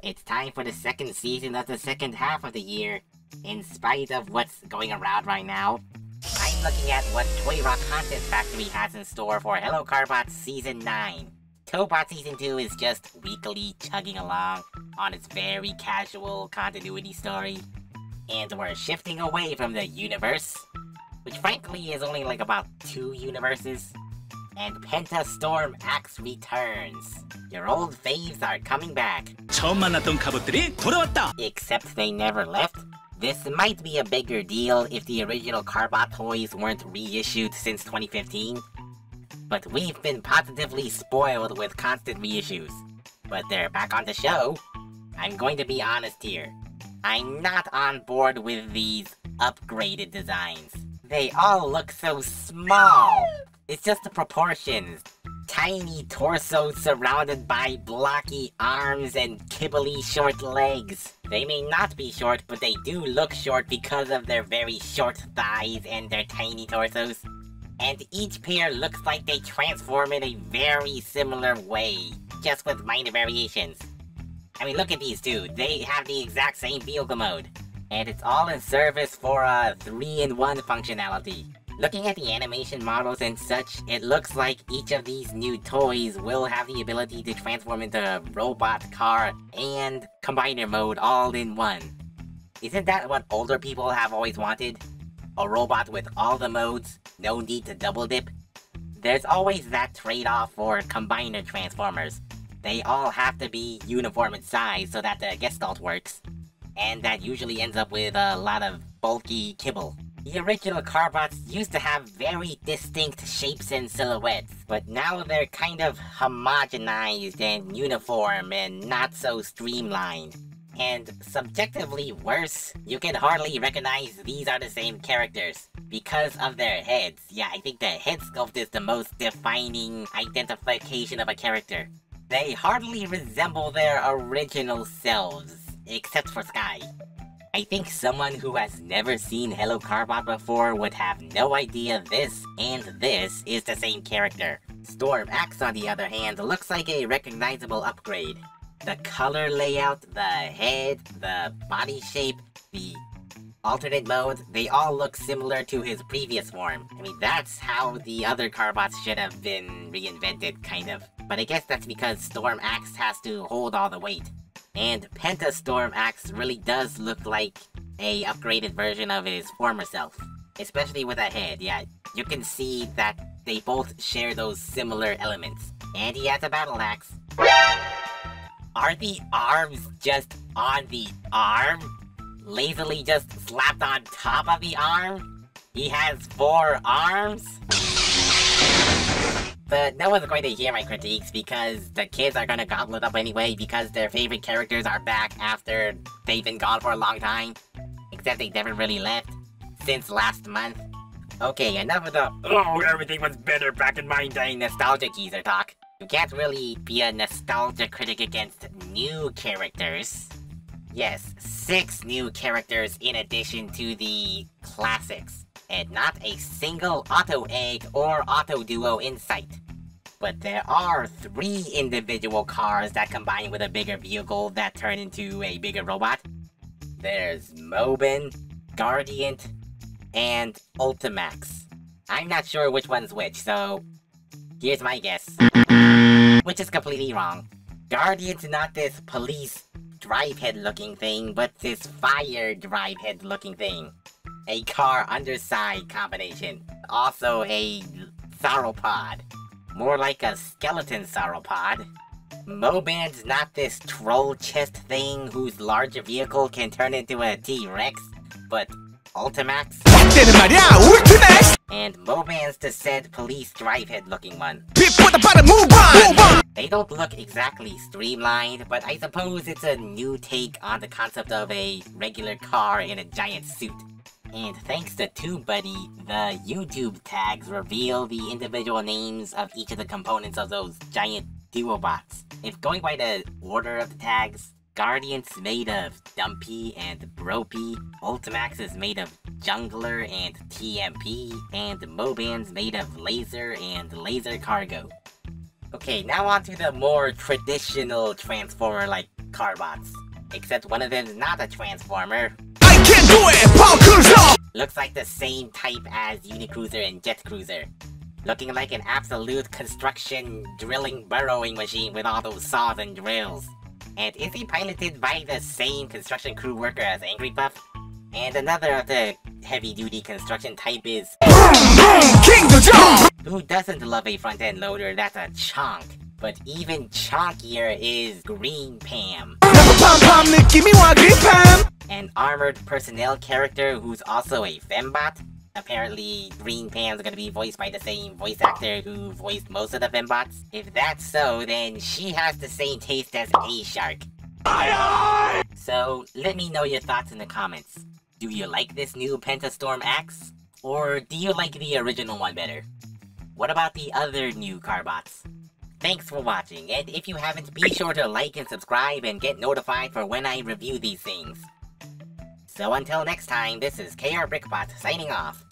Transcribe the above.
It's time for the second season of the second half of the year. In spite of what's going around right now, I'm looking at what Toy Rock Content Factory has in store for Carbot Season 9. Tobot Season 2 is just weekly chugging along on its very casual continuity story. And we're shifting away from the universe, which frankly is only like about 2 universes. And Pentastorm Axe returns. Your old faves are coming back. 처음 만났던 카봇들이 돌아왔다. Except they never left. This might be a bigger deal if the original Carbot toys weren't reissued since 2015. But we've been positively spoiled with constant reissues. But they're back on the show. I'm going to be honest here. I'm not on board with these upgraded designs. They all look so small. It's just the proportions. Tiny torsos surrounded by blocky arms and kibbly short legs. They may not be short, but they do look short because of their very short thighs and their tiny torsos. And each pair looks like they transform in a very similar way, just with minor variations. I mean, look at these two. They have the exact same vehicle mode. And it's all in service for a 3-in-1 functionality. Looking at the animation models and such, it looks like each of these new toys will have the ability to transform into a robot, car, and combiner mode all in one. Isn't that what older people have always wanted? A robot with all the modes, no need to double dip? There's always that trade-off for combiner transformers. They all have to be uniform in size so that the gestalt works. And that usually ends up with a lot of bulky kibble. The original Carbots used to have very distinct shapes and silhouettes, but now they're kind of homogenized and uniform and not so streamlined. And subjectively worse, you can hardly recognize these are the same characters because of their heads. Yeah, I think the head sculpt is the most defining identification of a character. They hardly resemble their original selves, except for Sky. I think someone who has never seen Carbot before would have no idea this and this is the same character. Storm Axe, on the other hand, looks like a recognizable upgrade. The color layout, the head, the body shape, the alternate modes, they all look similar to his previous form. I mean, that's how the other Carbots should have been reinvented, kind of. But I guess that's because Storm Axe has to hold all the weight. And Pentastorm Axe really does look like a upgraded version of his former self. Especially with a head, yeah. You can see that they both share those similar elements. And he has a battle axe. Are the arms just on the arm? Lazily just slapped on top of the arm? He has 4 arms? But no one's going to hear my critiques because the kids are gonna gobble it up anyway because their favorite characters are back after they've been gone for a long time. Except they never really left since last month. Okay, enough of the "oh, everything was better back in my day" nostalgia geezer talk. You can't really be a nostalgia critic against new characters. Yes, 6 new characters in addition to the classics. And not a single Auto Egg or Auto Duo in sight. But there are 3 individual cars that combine with a bigger vehicle that turn into a bigger robot. There's Mobin, Guardian, and Ultimax. I'm not sure which one's which, so here's my guess. Which is completely wrong. Guardian's not this police drive head looking thing, but this fire drive head looking thing. A car underside combination. Also a sauropod. More like a skeleton sauropod. Moband's not this troll chest thing whose larger vehicle can turn into a T-Rex, but Ultimax. And Moband's the said police drive head looking one. They don't look exactly streamlined, but I suppose it's a new take on the concept of a regular car in a giant suit. And thanks to TubeBuddy, the YouTube tags reveal the individual names of each of the components of those giant duobots. If going by the order of the tags, Guardian's made of Dumpy and Bropy, Ultimax is made of Jungler and TMP, and Moband's made of Laser and Laser Cargo. Okay, now on to the more traditional Transformer like Carbots. Except one of them's not a transformer. I can't do it! Power cruiser! Looks like the same type as Unicruiser and Jet Cruiser. Looking like an absolute construction drilling burrowing machine with all those saws and drills. And is he piloted by the same construction crew worker as Angry Puff? And another of the heavy-duty construction type is... King the Jump! Who doesn't love a front-end loader that's a chonk? But even chonkier is Green Pam. An armored personnel character who's also a fembot. Apparently, Green Pam's gonna be voiced by the same voice actor who voiced most of the fembots. If that's so, then she has the same taste as A-Shark. So, let me know your thoughts in the comments. Do you like this new Pentastorm axe? Or do you like the original one better? What about the other new Carbots? Thanks for watching, and if you haven't, be sure to like and subscribe and get notified for when I review these things. So until next time, this is KRBrickBot signing off.